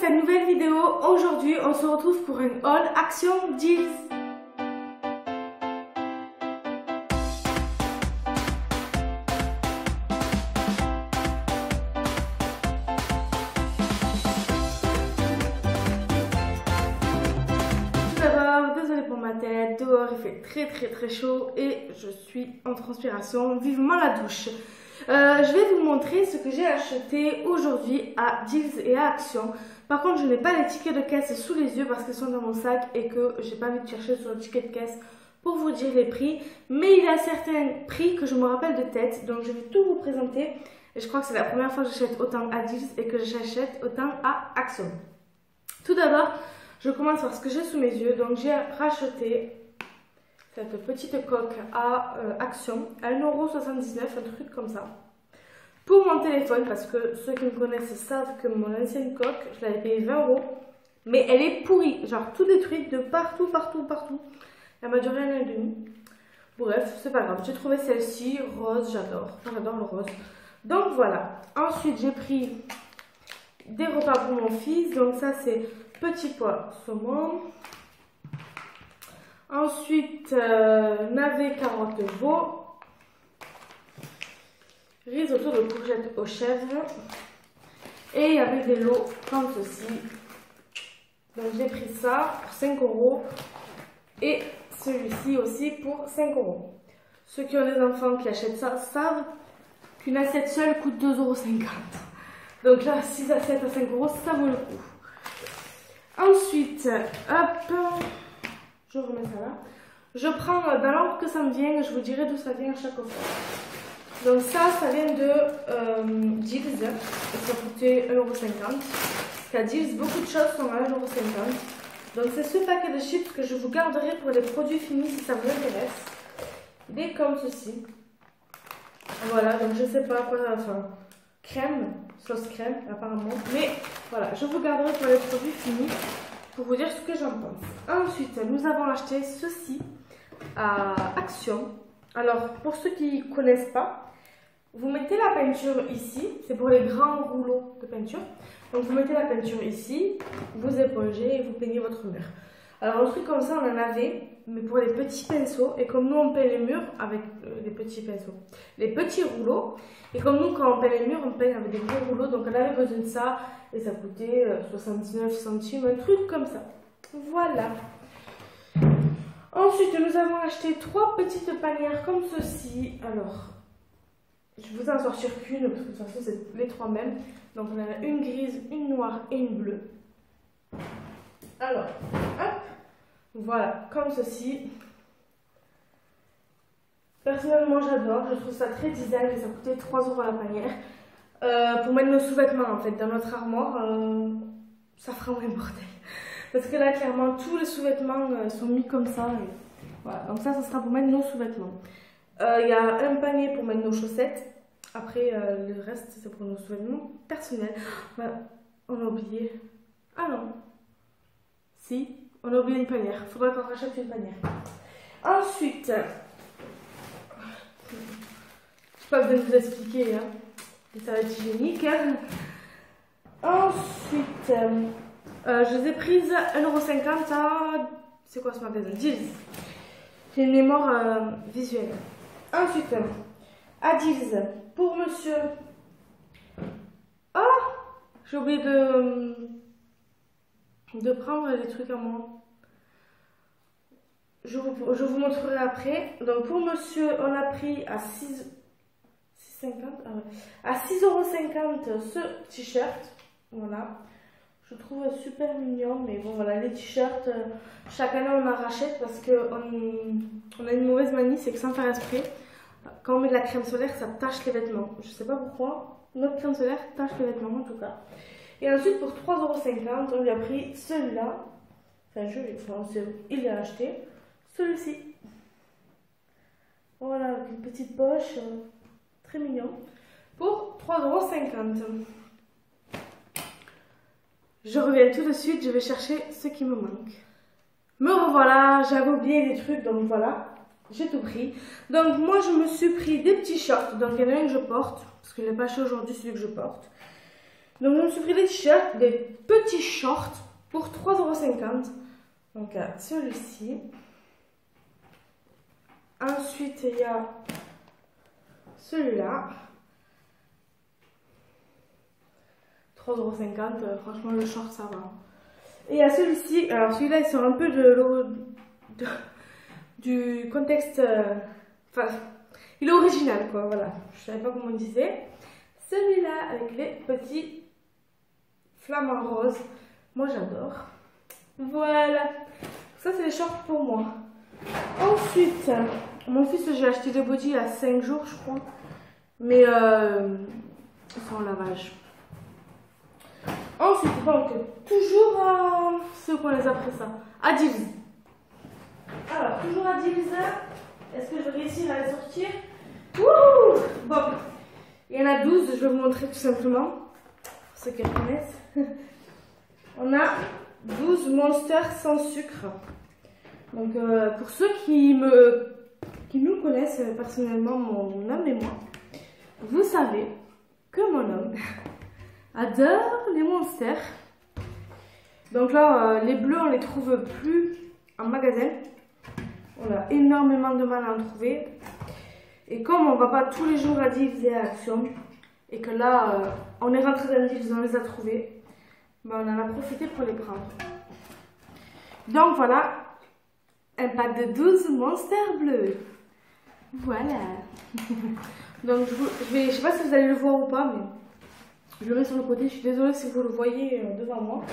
cette nouvelle vidéo. Aujourd'hui, on se retrouve pour une haul Action Deals. Tout d'abord, désolée pour ma tête, dehors il fait très chaud et je suis en transpiration, vivement la douche. Je vais vous montrer ce que j'ai acheté aujourd'hui à Deals et à Action. Par contre, je n'ai pas les tickets de caisse sous les yeux parce qu'ils sont dans mon sac et que j'ai pas envie de chercher sur le ticket de caisse pour vous dire les prix. Mais il y a certains prix que je me rappelle de tête, donc je vais tout vous présenter. Et je crois que c'est la première fois que j'achète autant à Deals et que j'achète autant à Action. Tout d'abord, je commence par ce que j'ai sous mes yeux. Donc j'ai racheté cette petite coque à Action à 1,79 €, un truc comme ça. Pour mon téléphone, parce que ceux qui me connaissent savent que mon ancienne coque, je l'avais payée 20 €. Mais elle est pourrie, genre tout détruite de partout. Elle m'a duré 1 an et demi. Bref, c'est pas grave. J'ai trouvé celle-ci, rose, j'adore le rose. Donc voilà. Ensuite, j'ai pris des repas pour mon fils. Donc ça, c'est petit pois saumon. Ensuite, navets, carottes, veau. Risotto de courgettes aux chèvres. Et il y avait des lots comme ceci. Donc j'ai pris ça pour 5 €. Et celui-ci aussi pour 5 €. Ceux qui ont des enfants qui achètent ça savent qu'une assiette seule coûte 2,50 €. Donc là, 6 assiettes à 5 €, ça vaut le coup. Ensuite, hop, je remets ça là. Je prends dans l'ordre que ça me vient et je vous dirai d'où ça vient à chaque fois. Donc ça vient de Deals et ça coûtait 1,50 €. Parce qu'à Deals, beaucoup de choses sont à 1,50 €. Donc c'est ce paquet de chips que je vous garderai pour les produits finis si ça vous intéresse. Des comme ceci. Voilà, donc je sais pas quoi, enfin, crème, sauce crème apparemment. Mais voilà, je vous garderai pour les produits finis pour vous dire ce que j'en pense. Ensuite, nous avons acheté ceci à Action. Alors, pour ceux qui ne connaissent pas, vous mettez la peinture ici. C'est pour les grands rouleaux de peinture. Donc, vous mettez la peinture ici, vous épongez et vous peignez votre mur. Alors, un truc comme ça, on en avait, mais pour les petits pinceaux. Et comme nous, on peint les murs avec les petits pinceaux, les petits rouleaux. Et comme nous, quand on peint les murs, on peigne avec des gros rouleaux. Donc, on avait besoin de ça. Et ça coûtait 79 centimes, un truc comme ça. Voilà. Ensuite, nous avons acheté 3 petites panières comme ceci. Alors, je vous en sortir qu'une, parce que de toute façon, c'est les 3 mêmes. Donc, on a une grise, une noire et une bleue. Alors, hop. Voilà, comme ceci. Personnellement, j'adore. Je trouve ça très design et ça coûtait 3 € la panière. Pour mettre nos sous-vêtements, en fait, dans notre armoire, ça fera moins bordel. Parce que là, clairement, tous les sous-vêtements sont mis comme ça. Et voilà. Donc ça sera pour mettre nos sous-vêtements. Il y a un panier pour mettre nos chaussettes. Après, le reste, c'est pour nos sous-vêtements personnels. Voilà. On a oublié. Ah non. Si, on a oublié une panière. Il faudrait qu'on rachète une panière. Ensuite, je n'ai pas besoin de vous expliquer. Hein. Et ça va être hygiénique. Hein. Ensuite... je les ai prises 1,50 € à... C'est quoi ce magasin? Deals. J'ai une mémoire visuelle. Ensuite, à Deals, pour monsieur... Oh, j'ai oublié de prendre les trucs à moi. Je vous montrerai après. Donc pour monsieur, on a pris à 6,50 €. Ah ouais. À 6,50 € ce t-shirt. Voilà. Je trouve super mignon, mais bon voilà, les t-shirts, chaque année on en rachète parce qu'on a une mauvaise manie, c'est que sans faire exprès, quand on met de la crème solaire, ça tache les vêtements. Je sais pas pourquoi, notre crème solaire tache les vêtements en tout cas. Et ensuite pour 3,50 €, on lui a pris celui-là, enfin il l'a acheté, celui-ci. Voilà, avec une petite poche, très mignon, pour 3,50 €. Je reviens tout de suite, je vais chercher ce qui me manque. Me revoilà, j'avais oublié des trucs, donc voilà, j'ai tout pris. Donc moi je me suis pris des petits shorts, donc il y en a un que je porte, parce que je n'ai pas acheté aujourd'hui celui que je porte. Donc je me suis pris des t-shirts, des petits shorts pour 3,50 €. Donc celui-ci. Ensuite, il y a celui-là. 3,50 €, franchement le short ça va. Et il y a celui-ci, alors celui-là il sort un peu du contexte, enfin il est original quoi, voilà, je savais pas comment on disait. Celui-là avec les petits flamants roses, moi j'adore. Voilà, ça c'est les shorts pour moi. Ensuite, mon fils j'ai acheté des bodys il y a 5 jours je crois, mais ils sont en lavage. Ensuite, donc, toujours à ce qu'on les appelle ça, à Dills. Alors, toujours à Dills. Est-ce que je vais réussir à les sortir? Wouh! Bon, il y en a 12, je vais vous montrer tout simplement, pour ceux qui connaissent. On a 12 Monsters sans sucre. Donc, pour ceux qui nous connaissent personnellement, mon homme et moi, vous savez que mon homme adore les Monsters. Donc là, les bleus, on les trouve plus en magasin. On a énormément de mal à en trouver. Et comme on va pas tous les jours à Dills et à Action, et que là, on est rentré dans Dills, on les a trouvés, ben on en a profité pour les prendre. Donc voilà, un pack de 12 Monsters bleus. Voilà. Donc je sais pas si vous allez le voir ou pas, mais je le mets sur le côté. Je suis désolée si vous le voyez devant moi.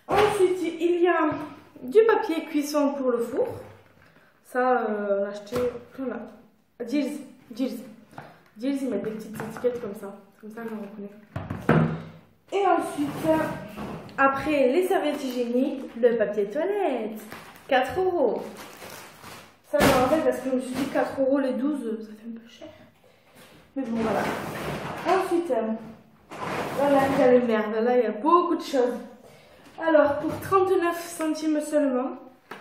Ensuite, il y a du papier cuisson pour le four. Ça, on a acheté. Voilà. Dills, ils mettent des petites étiquettes comme ça. Comme ça, j'en reconnais. Et ensuite, après les serviettes hygiéniques, le papier toilette. 4 €. Ça, je me rappelle parce que je me suis dit 4 € les 12, ça fait un peu cher. Mais bon, voilà. Ensuite, voilà, il y a les merdes. Là, il y a beaucoup de choses. Alors, pour 39 centimes seulement,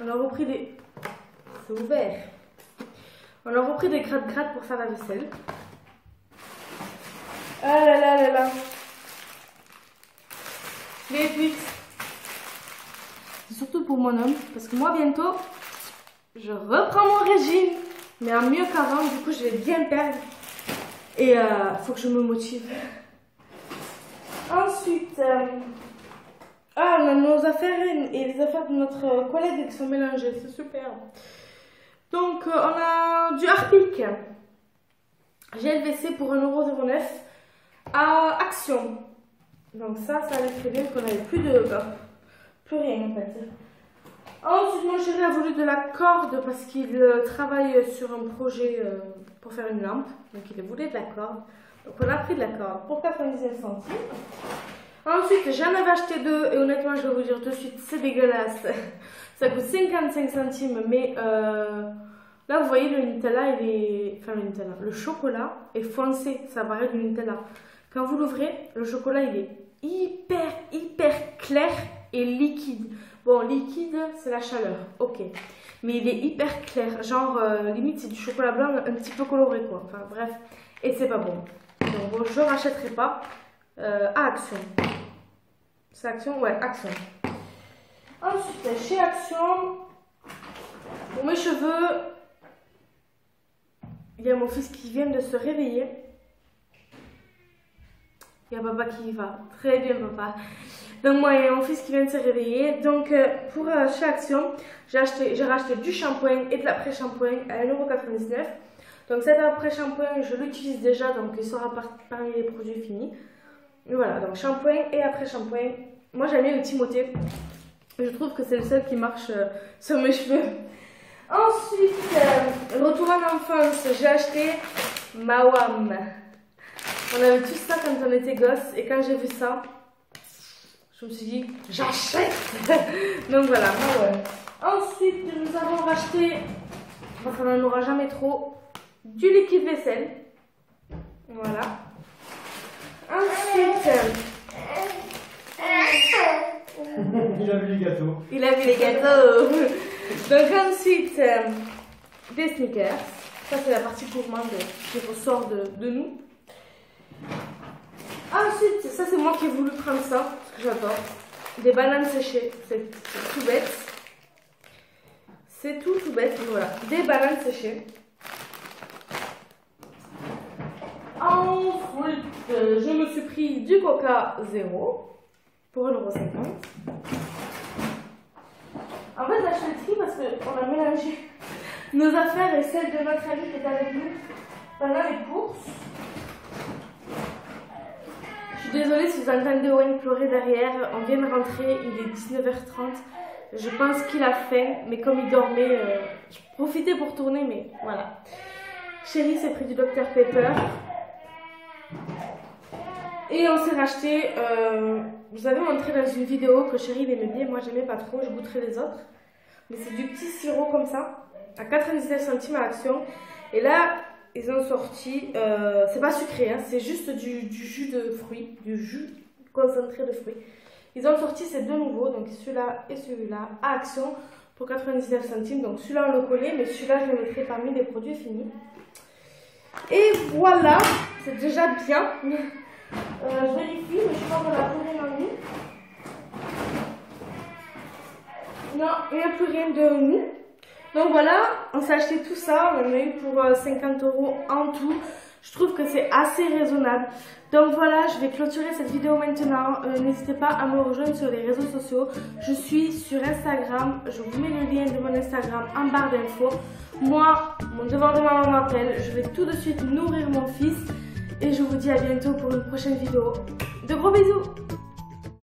on a repris des... C'est ouvert. On a repris des gratte-gratte pour faire la vaisselle. Ah là là là là. Les huîtres. C'est surtout pour mon homme, parce que moi, bientôt, je reprends mon régime. Mais en mieux qu'avant, du coup, je vais bien perdre. Et faut que je me motive. Ensuite, on a nos affaires et les affaires de notre collègue qui sont mélangées, c'est super. Donc, on a du Harpic, GLVC pour 1,09 € à Action. Donc ça allait très bien qu'on n'avait plus rien en fait. Ensuite, mon chéri a voulu de la corde parce qu'il travaille sur un projet pour faire une lampe. Donc, il voulait de la corde. Donc, on a pris de la corde pour 99 centimes. Ensuite, j'en avais acheté 2 et honnêtement, je vais vous dire tout de suite, c'est dégueulasse. Ça coûte 55 centimes, mais là, vous voyez, le Nutella, le chocolat est foncé. Ça paraît du Nutella. Quand vous l'ouvrez, le chocolat, il est hyper clair et liquide. Bon, liquide, c'est la chaleur, ok. Mais il est hyper clair, genre, limite, c'est du chocolat blanc un petit peu coloré, quoi. Enfin, bref, et c'est pas bon. Donc, bon, je ne rachèterai pas à Action. C'est Action? Ouais, Action. Ensuite, chez Action, pour mes cheveux, il y a mon fils qui vient de se réveiller. Il y a papa qui y va. Très bien, papa. Donc, moi, il y a mon fils qui vient de se réveiller. Donc, pour chez Action, j'ai racheté du shampoing et de l'après-shampoing à 1,99 €. Donc, cet après-shampoing, je l'utilise déjà. Donc, il sera parmi les produits finis. Et voilà, donc shampoing et après-shampoing. Moi, j'aime bien le Timothée. Je trouve que c'est le seul qui marche sur mes cheveux. Ensuite, retour en enfance, j'ai acheté Mawam. On avait tout ça quand on était gosse et quand j'ai vu ça, je me suis dit, j'achète. Donc voilà, Mawam. Ensuite, nous avons racheté, parce qu'on n'en aura jamais trop, du liquide vaisselle. Voilà. Ensuite, il a vu les gâteaux. Il a vu les gâteaux. Donc ensuite, des sneakers. Ça c'est la partie gourmande qui ressort de nous. Ensuite, ça c'est moi qui ai voulu prendre ça, parce que j'adore. Des bananes séchées, c'est tout bête. C'est tout bête, voilà. Des bananes séchées. En fruits, je me suis pris du Coca 0 pour 1,50 €. En fait, j'ai acheté le tri parce qu'on a mélangé nos affaires et celles de notre ami qui est avec nous pendant les courses. Je suis désolée si vous entendez Owen pleurer derrière. On vient de rentrer, il est 19h30. Je pense qu'il a faim, mais comme il dormait, je profitais pour tourner, mais voilà. Chérie s'est pris du Dr Pepper. Et on s'est racheté, je vous avais montré dans une vidéo que Chérie aimait bien, moi j'aimais pas trop, je goûterai les autres. Mais c'est du petit sirop comme ça, à 99 centimes à l'action. Et là, ils ont sorti, c'est pas sucré, hein, c'est juste du jus de fruits, du jus concentré de fruits. Ils ont sorti ces deux nouveaux, donc celui-là et celui-là, à action pour 99 centimes. Donc celui-là on le connaît, mais celui-là je le mettrai parmi les produits finis. Et voilà, c'est déjà bien. Je vérifie, mais je crois qu'on n'a plus rien en nous. Non, il n'y a plus rien de nous. Donc voilà, on s'est acheté tout ça, on en a eu pour 50 € en tout. Je trouve que c'est assez raisonnable. Donc voilà, je vais clôturer cette vidéo maintenant. N'hésitez pas à me rejoindre sur les réseaux sociaux. Je suis sur Instagram. Je vous mets le lien de mon Instagram en barre d'infos. Moi, mon devoir de maman m'appelle. Je vais tout de suite nourrir mon fils. Et je vous dis à bientôt pour une prochaine vidéo. De gros bisous!